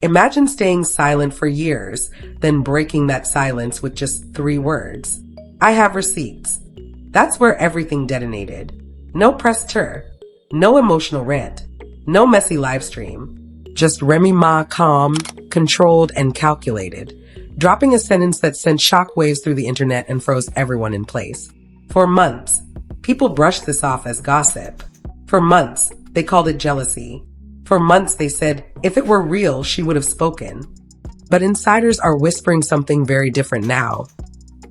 Imagine staying silent for years, then breaking that silence with just 3 words. I have receipts. That's where everything detonated. No press tour, no emotional rant, no messy live stream. Just Remy Ma, calm, controlled, and calculated, dropping a sentence that sent shockwaves through the internet and froze everyone in place. For months, people brushed this off as gossip. For months, they called it jealousy. For months, they said if it were real, she would have spoken. But insiders are whispering something very different now.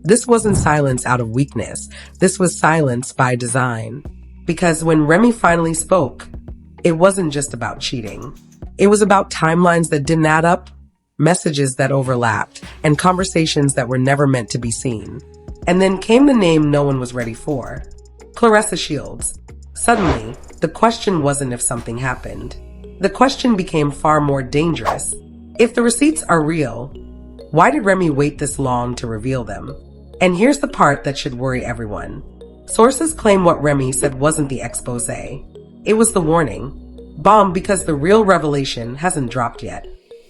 This wasn't silence out of weakness. This was silence by design. Because when Remy finally spoke, it wasn't just about cheating. It was about timelines that didn't add up, messages that overlapped, and conversations that were never meant to be seen. And then came the name no one was ready for. Claressa Shields. Suddenly, the question wasn't if something happened. The question became far more dangerous. If the receipts are real, why did Remy wait this long to reveal them? And here's the part that should worry everyone. Sources claim what Remy said wasn't the expose. It was the warning. Bomb, because the real revelation hasn't dropped yet.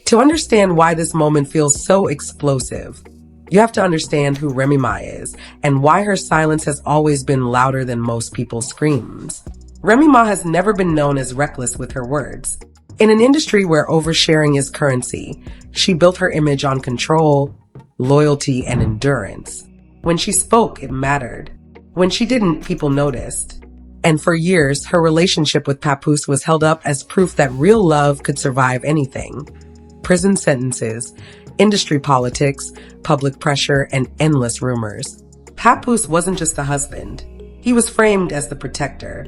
To understand why this moment feels so explosive, you have to understand who Remy Ma is and why her silence has always been louder than most people's screams. Remy Ma has never been known as reckless with her words. In an industry where oversharing is currency, she built her image on control, loyalty, and endurance. When she spoke, it mattered. When she didn't, people noticed. And for years, her relationship with Papoose was held up as proof that real love could survive anything. Prison sentences, industry politics, public pressure, and endless rumors. Papoose wasn't just a husband. He was framed as the protector,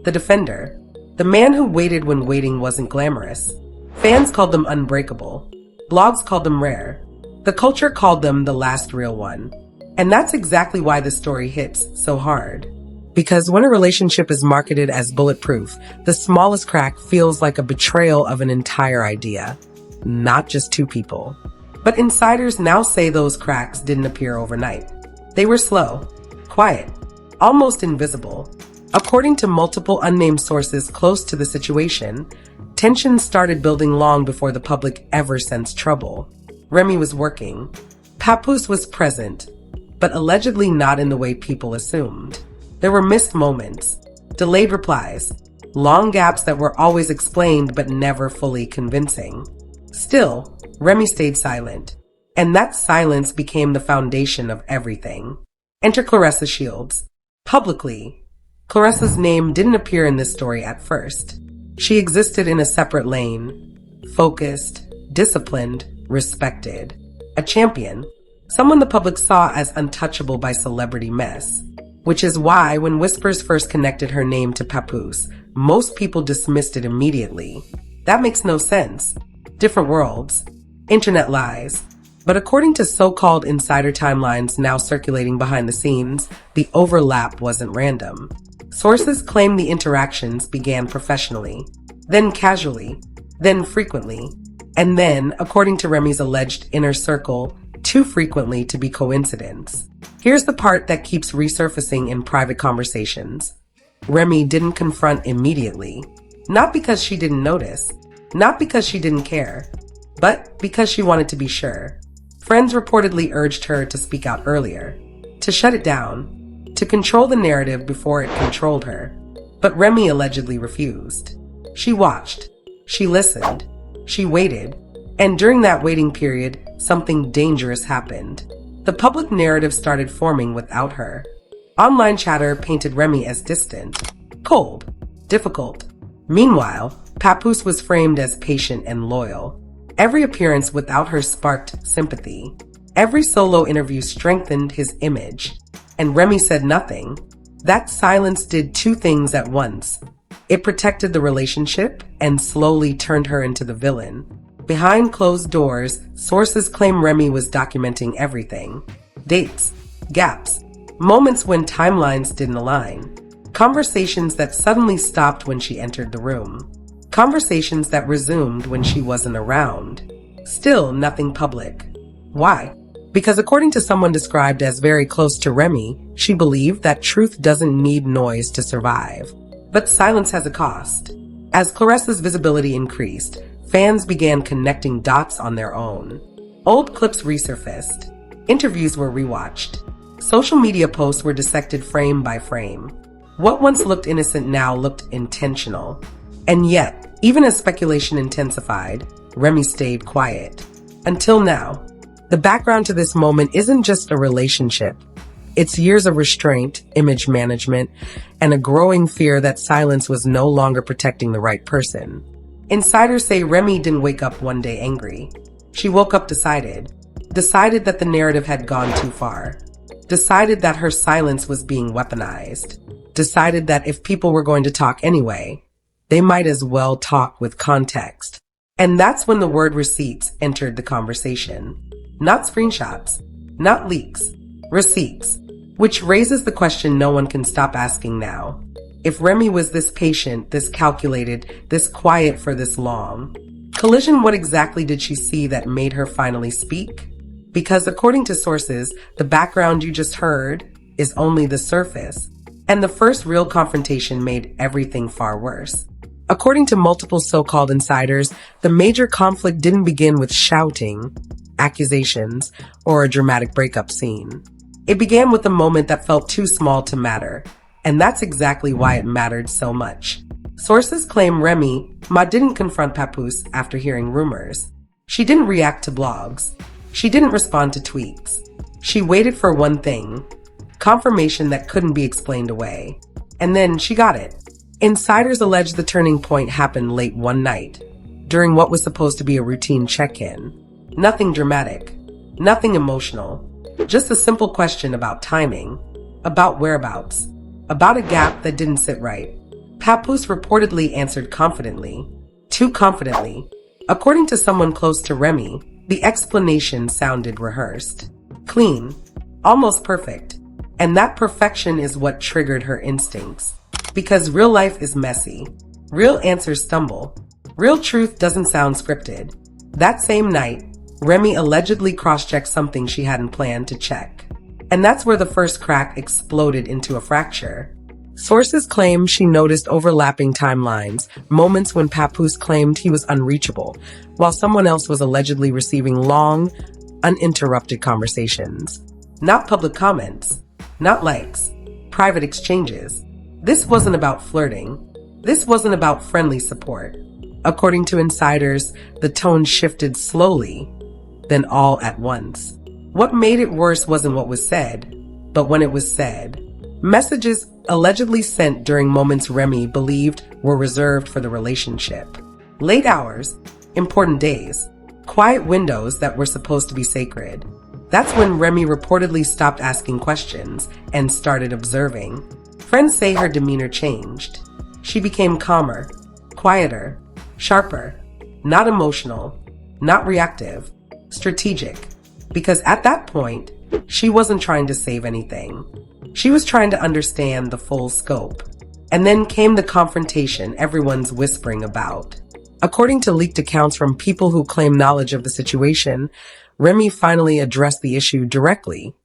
the defender, the man who waited when waiting wasn't glamorous. Fans called them unbreakable. Blogs called them rare. The culture called them the last real one. And that's exactly why the story hits so hard. Because when a relationship is marketed as bulletproof, the smallest crack feels like a betrayal of an entire idea, not just 2 people. But insiders now say those cracks didn't appear overnight. They were slow, quiet, almost invisible. According to multiple unnamed sources close to the situation, tensions started building long before the public ever sensed trouble. Remy was working. Papoose was present, but allegedly not in the way people assumed. There were missed moments, delayed replies, long gaps that were always explained but never fully convincing. Still, Remy stayed silent, and that silence became the foundation of everything. Enter Claressa Shields. Publicly, Claressa's name didn't appear in this story at first. She existed in a separate lane, focused, disciplined, respected. A champion, someone the public saw as untouchable by celebrity mess. Which is why when whispers first connected her name to Papoose, most people dismissed it immediately. That makes no sense. Different worlds. Internet lies. But according to so-called insider timelines now circulating behind the scenes, the overlap wasn't random. Sources claim the interactions began professionally, then casually, then frequently, and then, according to Remy's alleged inner circle, too frequently to be coincidence. Here's the part that keeps resurfacing in private conversations. Remy didn't confront immediately. Not because she didn't notice. Not because she didn't care. But because she wanted to be sure. Friends reportedly urged her to speak out earlier. To shut it down. To control the narrative before it controlled her. But Remy allegedly refused. She watched. She listened. She waited. And during that waiting period, something dangerous happened. The public narrative started forming without her. Online chatter painted Remy as distant, cold, difficult. Meanwhile, Papoose was framed as patient and loyal. Every appearance without her sparked sympathy. Every solo interview strengthened his image. And Remy said nothing. That silence did 2 things at once. It protected the relationship and slowly turned her into the villain. Behind closed doors, sources claim Remy was documenting everything. Dates, gaps, moments when timelines didn't align. Conversations that suddenly stopped when she entered the room. Conversations that resumed when she wasn't around. Still nothing public. Why? Because according to someone described as very close to Remy, she believed that truth doesn't need noise to survive. But silence has a cost. As Claressa's visibility increased, fans began connecting dots on their own. Old clips resurfaced. Interviews were rewatched. Social media posts were dissected frame by frame. What once looked innocent now looked intentional. And yet, even as speculation intensified, Remy stayed quiet. Until now. The background to this moment isn't just a relationship. It's years of restraint, image management, and a growing fear that silence was no longer protecting the right person. Insiders say Remy didn't wake up one day angry. She woke up decided that the narrative had gone too far. Decided that her silence was being weaponized. Decided that if people were going to talk anyway, they might as well talk with context. And that's when the word receipts entered the conversation. Not screenshots, not leaks, receipts, which raises the question no one can stop asking now. If Remy was this patient, this calculated, this quiet for this long, Collision, what exactly did she see that made her finally speak? Because according to sources, the background you just heard is only the surface, and the first real confrontation made everything far worse. According to multiple so-called insiders, the major conflict didn't begin with shouting, accusations, or a dramatic breakup scene. It began with a moment that felt too small to matter, and that's exactly why it mattered so much. Sources claim Remy didn't confront Papoose after hearing rumors. She didn't react to blogs. She didn't respond to tweets. She waited for one thing, confirmation that couldn't be explained away. And then she got it. Insiders allege the turning point happened late one night, during what was supposed to be a routine check-in. Nothing dramatic, nothing emotional, just a simple question about timing, about whereabouts, about a gap that didn't sit right. Papoose reportedly answered confidently, too confidently. According to someone close to Remy, the explanation sounded rehearsed, clean, almost perfect. And that perfection is what triggered her instincts. Because real life is messy. Real answers stumble. Real truth doesn't sound scripted. That same night, Remy allegedly cross-checked something she hadn't planned to check. And that's where the first crack exploded into a fracture. Sources claim she noticed overlapping timelines, moments when Papoose claimed he was unreachable, while someone else was allegedly receiving long, uninterrupted conversations. Not public comments, not likes, private exchanges. This wasn't about flirting. This wasn't about friendly support. According to insiders, the tone shifted slowly, then all at once. What made it worse wasn't what was said, but when it was said. Messages allegedly sent during moments Remy believed were reserved for the relationship. Late hours, important days, quiet windows that were supposed to be sacred. That's when Remy reportedly stopped asking questions and started observing. Friends say her demeanor changed. She became calmer, quieter, sharper, not emotional, not reactive, strategic. Because at that point, she wasn't trying to save anything. She was trying to understand the full scope. And then came the confrontation everyone's whispering about. According to leaked accounts from people who claim knowledge of the situation, Remy finally addressed the issue directly,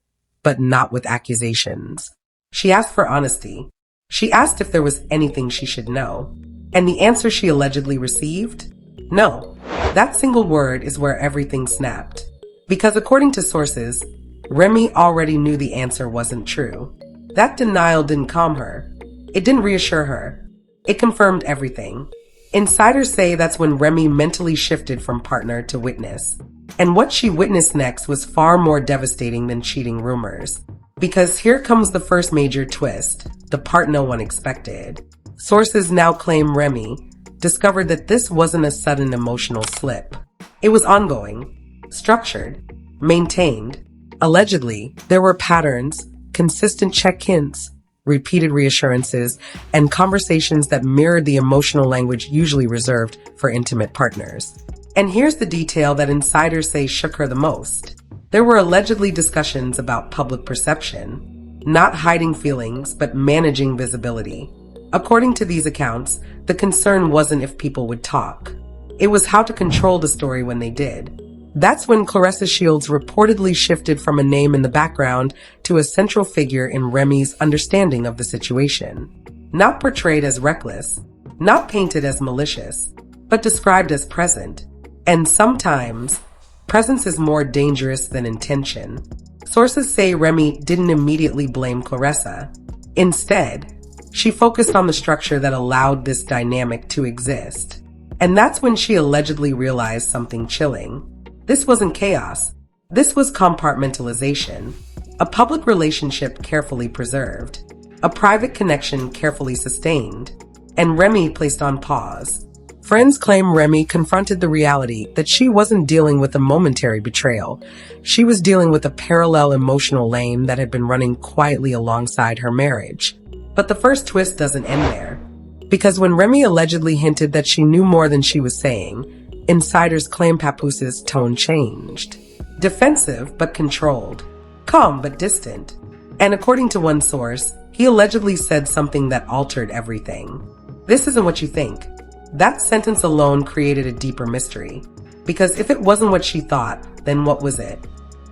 but not with accusations. She asked for honesty. She asked if there was anything she should know. And the answer she allegedly received? No. That single word is where everything snapped. Because according to sources, Remy already knew the answer wasn't true. That denial didn't calm her. It didn't reassure her. It confirmed everything. Insiders say that's when Remy mentally shifted from partner to witness. And what she witnessed next was far more devastating than cheating rumors. Because here comes the first major twist, the part no one expected. Sources now claim Remy discovered that this wasn't a sudden emotional slip. It was ongoing, structured, maintained. Allegedly, there were patterns, consistent check-ins, repeated reassurances, and conversations that mirrored the emotional language usually reserved for intimate partners. And here's the detail that insiders say shook her the most. There were allegedly discussions about public perception, not hiding feelings, but managing visibility. According to these accounts, the concern wasn't if people would talk. It was how to control the story when they did. That's when Claressa Shields reportedly shifted from a name in the background to a central figure in Remy's understanding of the situation. Not portrayed as reckless, not painted as malicious, but described as present. And sometimes, presence is more dangerous than intention. Sources say Remy didn't immediately blame Claressa. Instead, she focused on the structure that allowed this dynamic to exist. And that's when she allegedly realized something chilling. This wasn't chaos. This was compartmentalization. A public relationship carefully preserved. A private connection carefully sustained. And Remy placed on pause. Friends claim Remy confronted the reality that she wasn't dealing with a momentary betrayal. She was dealing with a parallel emotional lane that had been running quietly alongside her marriage. But the first twist doesn't end there. Because when Remy allegedly hinted that she knew more than she was saying, insiders claim Papoose's tone changed. Defensive but controlled. Calm but distant. And according to one source, he allegedly said something that altered everything. This isn't what you think. That sentence alone created a deeper mystery. Because if it wasn't what she thought, then what was it?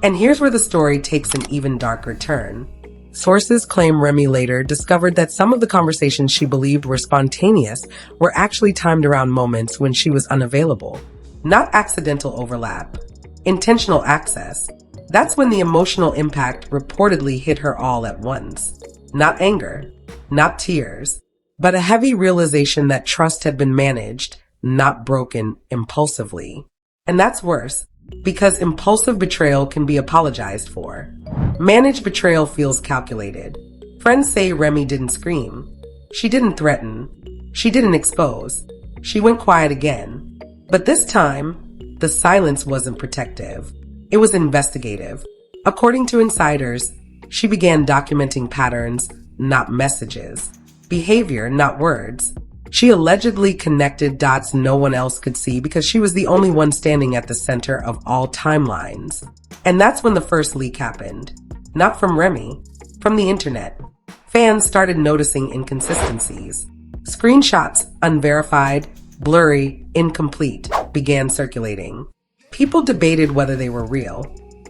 And here's where the story takes an even darker turn. Sources claim Remy later discovered that some of the conversations she believed were spontaneous were actually timed around moments when she was unavailable. Not accidental overlap. Intentional access. That's when the emotional impact reportedly hit her all at once. Not anger. Not tears. But a heavy realization that trust had been managed, not broken impulsively. And that's worse, because impulsive betrayal can be apologized for. Managed betrayal feels calculated. Friends say Remy didn't scream. She didn't threaten. She didn't expose. She went quiet again. But this time, the silence wasn't protective. It was investigative. According to insiders, she began documenting patterns, not messages. Behavior, not words. She allegedly connected dots no one else could see because she was the only one standing at the center of all timelines. And that's when the first leak happened. Not from Remy, from the internet. Fans started noticing inconsistencies. Screenshots, unverified, blurry, incomplete, began circulating. People debated whether they were real.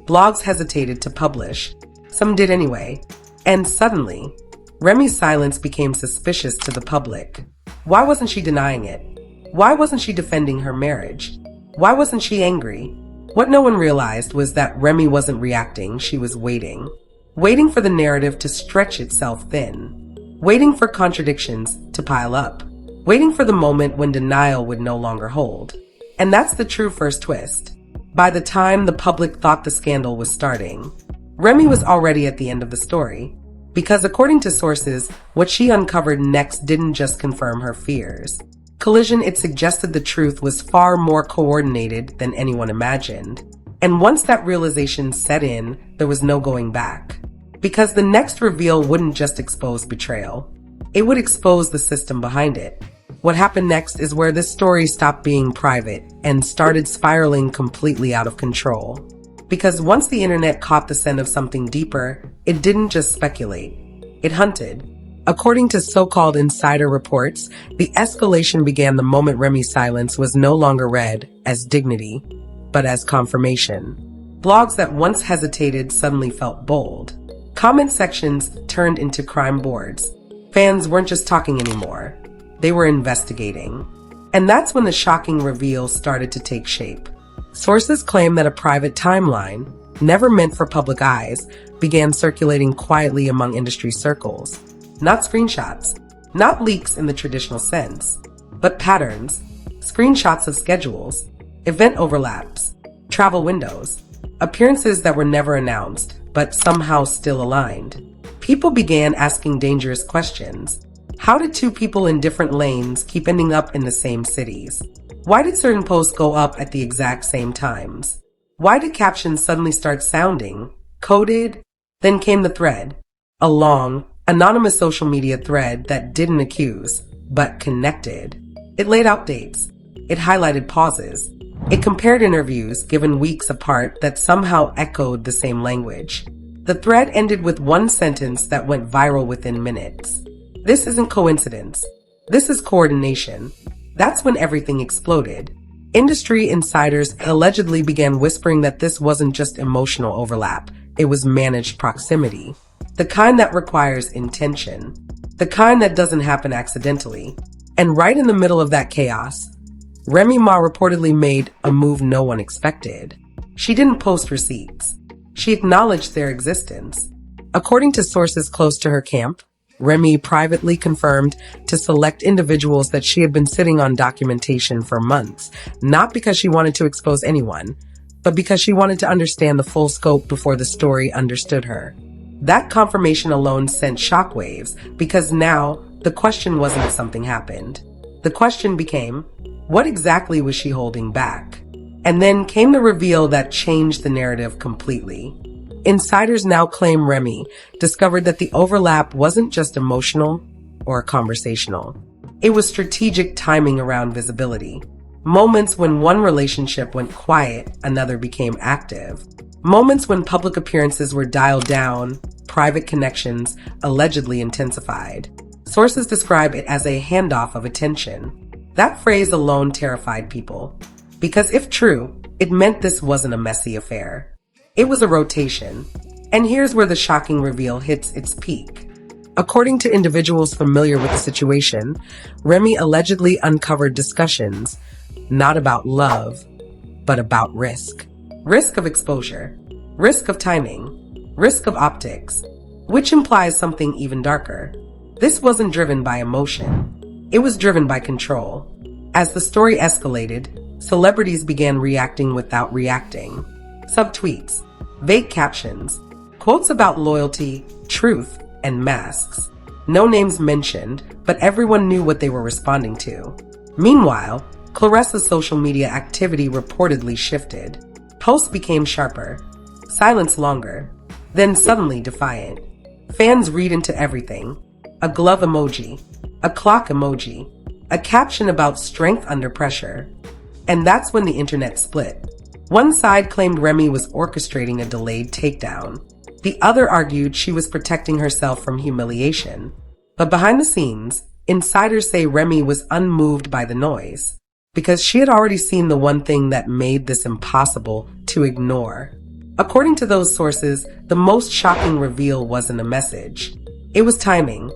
Blogs hesitated to publish. Some did anyway. And suddenly, Remy's silence became suspicious to the public. Why wasn't she denying it? Why wasn't she defending her marriage? Why wasn't she angry? What no one realized was that Remy wasn't reacting, she was waiting. Waiting for the narrative to stretch itself thin. Waiting for contradictions to pile up. Waiting for the moment when denial would no longer hold. And that's the true first twist. By the time the public thought the scandal was starting, Remy was already at the end of the story. Because according to sources, what she uncovered next didn't just confirm her fears. Collision, it suggested the truth was far more coordinated than anyone imagined. And once that realization set in, there was no going back. Because the next reveal wouldn't just expose betrayal. It would expose the system behind it. What happened next is where this story stopped being private and started spiraling completely out of control. Because once the internet caught the scent of something deeper, it didn't just speculate. It hunted. According to so-called insider reports, the escalation began the moment Remy's silence was no longer read as dignity, but as confirmation. Blogs that once hesitated suddenly felt bold. Comment sections turned into crime boards. Fans weren't just talking anymore. They were investigating. And that's when the shocking reveal started to take shape. Sources claim that a private timeline, never meant for public eyes, began circulating quietly among industry circles. Not screenshots, not leaks in the traditional sense, but patterns, screenshots of schedules, event overlaps, travel windows, appearances that were never announced, but somehow still aligned. People began asking dangerous questions. How did two people in different lanes keep ending up in the same cities? Why did certain posts go up at the exact same times? Why did captions suddenly start sounding coded? Then came the thread, a long, anonymous social media thread that didn't accuse, but connected. It laid out dates. It highlighted pauses. It compared interviews given weeks apart that somehow echoed the same language. The thread ended with one sentence that went viral within minutes. This isn't coincidence. This is coordination. That's when everything exploded. Industry insiders allegedly began whispering that this wasn't just emotional overlap. It was managed proximity. The kind that requires intention. The kind that doesn't happen accidentally. And right in the middle of that chaos, Remy Ma reportedly made a move no one expected. She didn't post receipts. She acknowledged their existence. According to sources close to her camp, Remy privately confirmed to select individuals that she had been sitting on documentation for months, not because she wanted to expose anyone, but because she wanted to understand the full scope before the story understood her. That confirmation alone sent shockwaves, because now the question wasn't if something happened. The question became, what exactly was she holding back? And then came the reveal that changed the narrative completely. Insiders now claim Remy discovered that the overlap wasn't just emotional or conversational. It was strategic timing around visibility. Moments when one relationship went quiet, another became active. Moments when public appearances were dialed down, private connections allegedly intensified. Sources describe it as a handoff of attention. That phrase alone terrified people. Because if true, it meant this wasn't a messy affair. It was a rotation. And here's where the shocking reveal hits its peak. According to individuals familiar with the situation, Remy allegedly uncovered discussions not about love, but about risk. Risk of exposure, risk of timing, risk of optics, which implies something even darker. This wasn't driven by emotion. It was driven by control. As the story escalated, celebrities began reacting without reacting. Subtweets, vague captions, quotes about loyalty, truth, and masks. No names mentioned, but everyone knew what they were responding to. Meanwhile, Claressa's social media activity reportedly shifted. Posts became sharper, silence longer, then suddenly defiant. Fans read into everything. A glove emoji, a clock emoji, a caption about strength under pressure. And that's when the internet split. One side claimed Remy was orchestrating a delayed takedown. The other argued she was protecting herself from humiliation. But behind the scenes, insiders say Remy was unmoved by the noise, because she had already seen the one thing that made this impossible to ignore. According to those sources, the most shocking reveal wasn't a message. It was timing.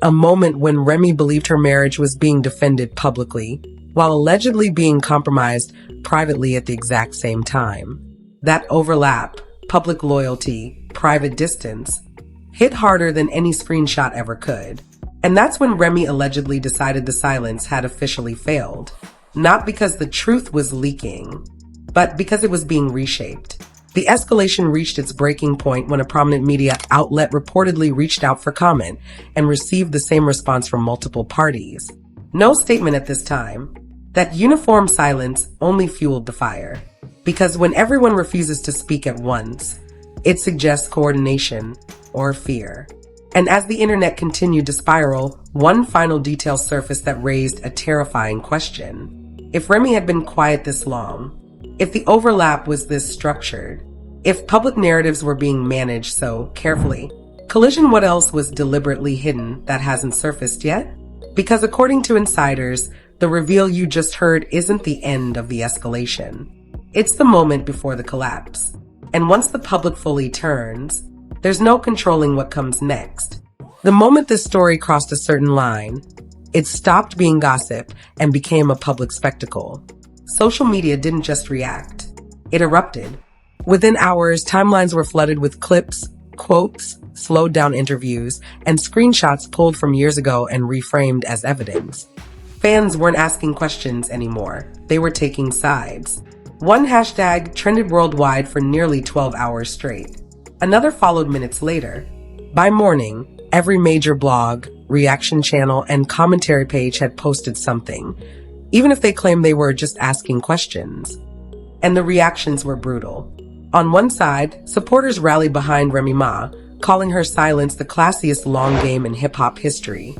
A moment when Remy believed her marriage was being defended publicly, while allegedly being compromised privately at the exact same time. That overlap, public loyalty, private distance, hit harder than any screenshot ever could. And that's when Remy allegedly decided the silence had officially failed. Not because the truth was leaking, but because it was being reshaped. The escalation reached its breaking point when a prominent media outlet reportedly reached out for comment and received the same response from multiple parties. No statement at this time. That uniform silence only fueled the fire. Because when everyone refuses to speak at once, it suggests coordination or fear. And as the internet continued to spiral, one final detail surfaced that raised a terrifying question. If Remy had been quiet this long, if the overlap was this structured, if public narratives were being managed so carefully, collision what else was deliberately hidden that hasn't surfaced yet? Because according to insiders, the reveal you just heard isn't the end of the escalation. It's the moment before the collapse. And once the public fully turns, there's no controlling what comes next. The moment this story crossed a certain line, it stopped being gossip and became a public spectacle. Social media didn't just react. It erupted. Within hours, timelines were flooded with clips, quotes, slowed down interviews, and screenshots pulled from years ago and reframed as evidence. Fans weren't asking questions anymore. They were taking sides. One hashtag trended worldwide for nearly 12 hours straight. Another followed minutes later. By morning, every major blog, reaction channel, and commentary page had posted something, even if they claimed they were just asking questions. And the reactions were brutal. On one side, supporters rallied behind Remy Ma, calling her silence the classiest long game in hip-hop history.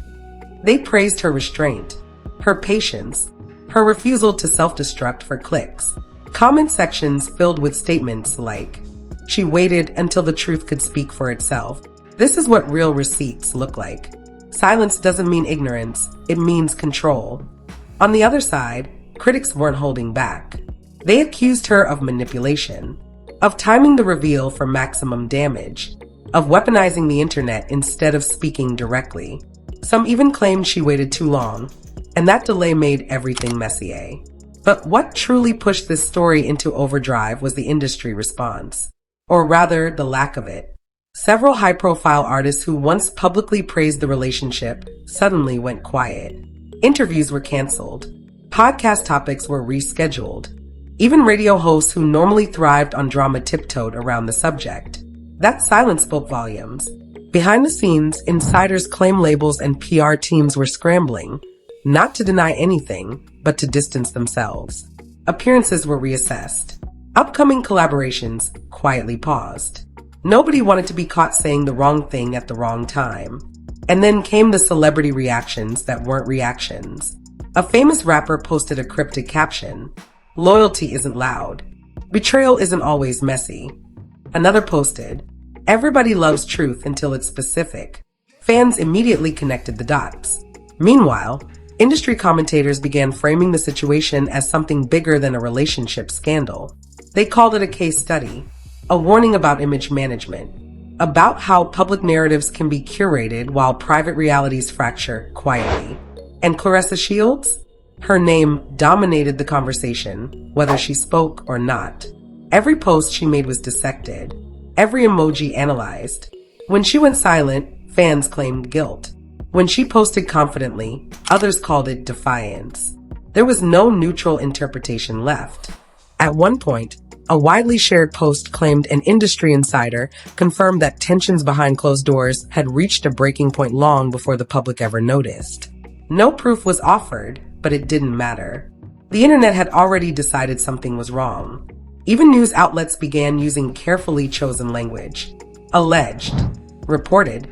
They praised her restraint, her patience, her refusal to self-destruct for clicks. Comment sections filled with statements like, "She waited until the truth could speak for itself." This is what real receipts look like. Silence doesn't mean ignorance, it means control. On the other side, critics weren't holding back. They accused her of manipulation, of timing the reveal for maximum damage, of weaponizing the internet instead of speaking directly. Some even claimed she waited too long, and that delay made everything messier. But what truly pushed this story into overdrive was the industry response, or rather, the lack of it. Several high-profile artists who once publicly praised the relationship suddenly went quiet. Interviews were canceled. Podcast topics were rescheduled. Even radio hosts who normally thrived on drama tiptoed around the subject. That silence spoke volumes. Behind the scenes, insiders claim labels and PR teams were scrambling, not to deny anything, but to distance themselves. Appearances were reassessed. Upcoming collaborations quietly paused. Nobody wanted to be caught saying the wrong thing at the wrong time. And then came the celebrity reactions that weren't reactions. A famous rapper posted a cryptic caption: "Loyalty isn't loud. Betrayal isn't always messy." Another posted, "Everybody loves truth until it's specific." Fans immediately connected the dots. Meanwhile, industry commentators began framing the situation as something bigger than a relationship scandal. They called it a case study, a warning about image management, about how public narratives can be curated while private realities fracture quietly. And Claressa Shields? Her name dominated the conversation, whether she spoke or not. Every post she made was dissected, every emoji analyzed. When she went silent, fans claimed guilt. When she posted confidently, others called it defiance. There was no neutral interpretation left. At one point, a widely shared post claimed an industry insider confirmed that tensions behind closed doors had reached a breaking point long before the public ever noticed. No proof was offered, but it didn't matter. The internet had already decided something was wrong. Even news outlets began using carefully chosen language. Alleged, reported,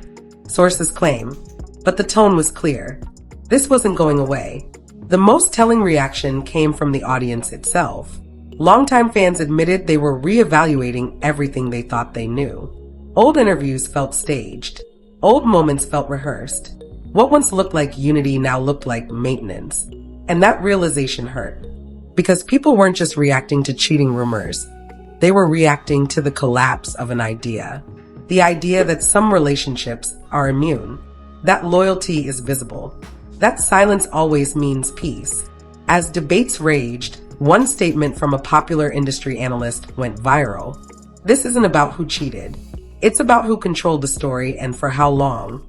sources claim, but the tone was clear. This wasn't going away. The most telling reaction came from the audience itself. Longtime fans admitted they were reevaluating everything they thought they knew. Old interviews felt staged. Old moments felt rehearsed. What once looked like unity now looked like maintenance. And that realization hurt. Because people weren't just reacting to cheating rumors. They were reacting to the collapse of an idea. The idea that some relationships are immune. That loyalty is visible. That silence always means peace. As debates raged, one statement from a popular industry analyst went viral. This isn't about who cheated. It's about who controlled the story and for how long.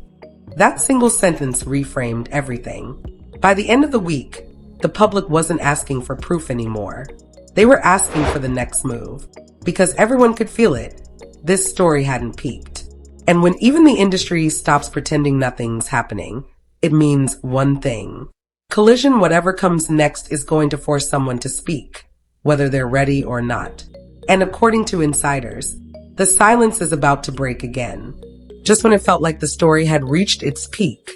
That single sentence reframed everything. By the end of the week, the public wasn't asking for proof anymore. They were asking for the next move. Because everyone could feel it. This story hadn't peaked. And when even the industry stops pretending nothing's happening, it means one thing. Collision, whatever comes next, is going to force someone to speak, whether they're ready or not. And according to insiders, the silence is about to break again. Just when it felt like the story had reached its peak.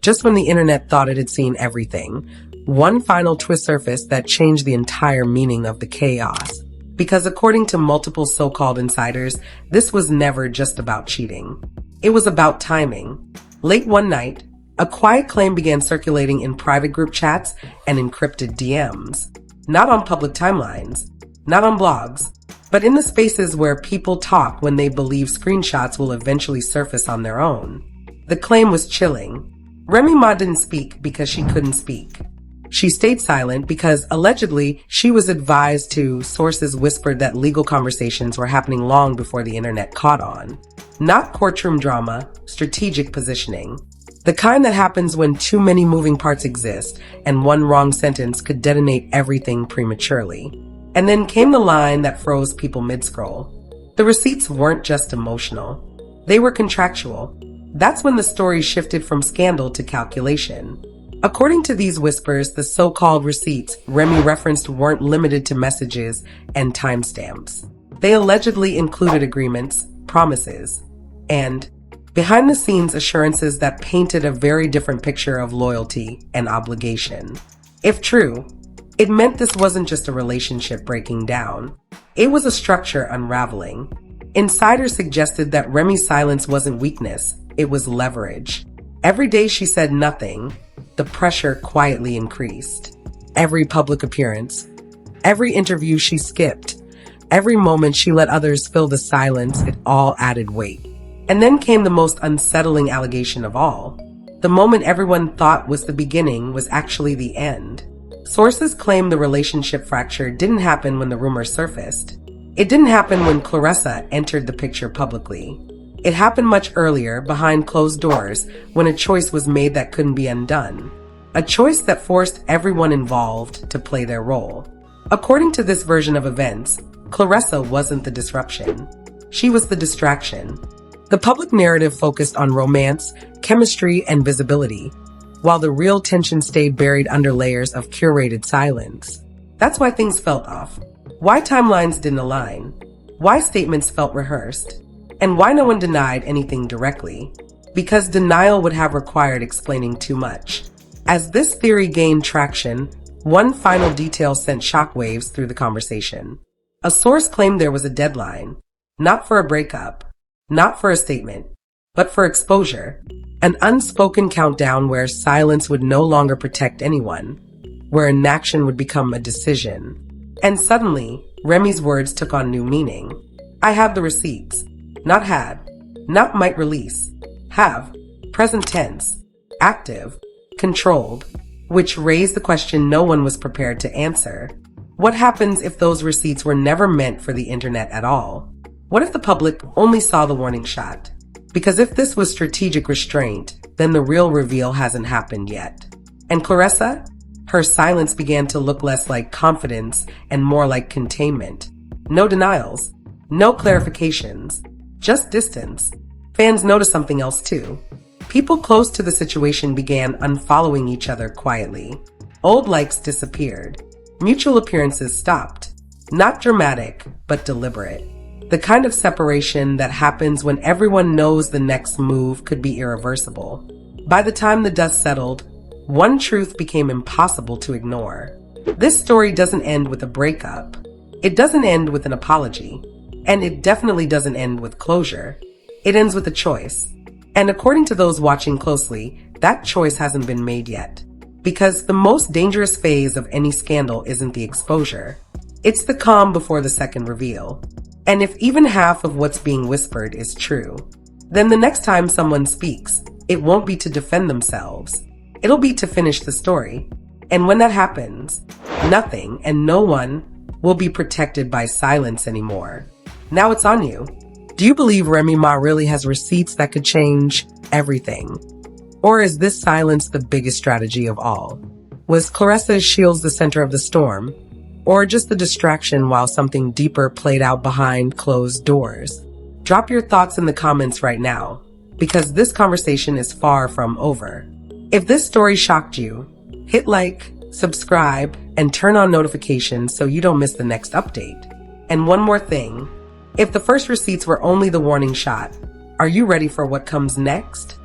Just when the internet thought it had seen everything. One final twist surfaced that changed the entire meaning of the chaos. Because according to multiple so-called insiders, this was never just about cheating. It was about timing. Late one night, a quiet claim began circulating in private group chats and encrypted DMs. Not on public timelines, not on blogs, but in the spaces where people talk when they believe screenshots will eventually surface on their own. The claim was chilling. Remy Ma didn't speak because she couldn't speak. She stayed silent because, allegedly, she was advised to. Sources whispered that legal conversations were happening long before the internet caught on. Not courtroom drama, strategic positioning. The kind that happens when too many moving parts exist and one wrong sentence could detonate everything prematurely. And then came the line that froze people mid-scroll. The receipts weren't just emotional. They were contractual. That's when the story shifted from scandal to calculation. According to these whispers, the so-called receipts Remy referenced weren't limited to messages and timestamps. They allegedly included agreements, promises, and behind-the-scenes assurances that painted a very different picture of loyalty and obligation. If true, it meant this wasn't just a relationship breaking down. It was a structure unraveling. Insiders suggested that Remy's silence wasn't weakness, it was leverage. Every day she said nothing, the pressure quietly increased. Every public appearance, every interview she skipped, every moment she let others fill the silence, it all added weight. And then came the most unsettling allegation of all. The moment everyone thought was the beginning was actually the end. Sources claim the relationship fracture didn't happen when the rumors surfaced. It didn't happen when Claressa entered the picture publicly. It happened much earlier, behind closed doors, when a choice was made that couldn't be undone. A choice that forced everyone involved to play their role. According to this version of events, Claressa wasn't the disruption. She was the distraction. The public narrative focused on romance, chemistry, and visibility, while the real tension stayed buried under layers of curated silence. That's why things felt off. Why timelines didn't align. Why statements felt rehearsed. And why no one denied anything directly. Because denial would have required explaining too much. As this theory gained traction, one final detail sent shockwaves through the conversation. A source claimed there was a deadline. Not for a breakup. Not for a statement. But for exposure. An unspoken countdown where silence would no longer protect anyone, where inaction would become a decision. And suddenly, Remy's words took on new meaning. I have the receipts. Not had. Not might release. Have. Present tense. Active. Controlled. Which raised the question no one was prepared to answer. What happens if those receipts were never meant for the internet at all? What if the public only saw the warning shot? Because if this was strategic restraint, then the real reveal hasn't happened yet. And Claressa? Her silence began to look less like confidence and more like containment. No denials. No clarifications. Just distance. Fans noticed something else too. People close to the situation began unfollowing each other quietly. Old likes disappeared. Mutual appearances stopped. Not dramatic, but deliberate. The kind of separation that happens when everyone knows the next move could be irreversible. By the time the dust settled, one truth became impossible to ignore. This story doesn't end with a breakup. It doesn't end with an apology. And it definitely doesn't end with closure. It ends with a choice. And according to those watching closely, that choice hasn't been made yet. Because the most dangerous phase of any scandal isn't the exposure. It's the calm before the second reveal. And if even half of what's being whispered is true, then the next time someone speaks, it won't be to defend themselves. It'll be to finish the story. And when that happens, nothing and no one will be protected by silence anymore. Now it's on you. Do you believe Remy Ma really has receipts that could change everything? Or is this silence the biggest strategy of all? Was Claressa's shields the center of the storm? Or just the distraction while something deeper played out behind closed doors? Drop your thoughts in the comments right now, because this conversation is far from over. If this story shocked you, hit like, subscribe, and turn on notifications so you don't miss the next update. And one more thing, if the first receipts were only the warning shot, are you ready for what comes next?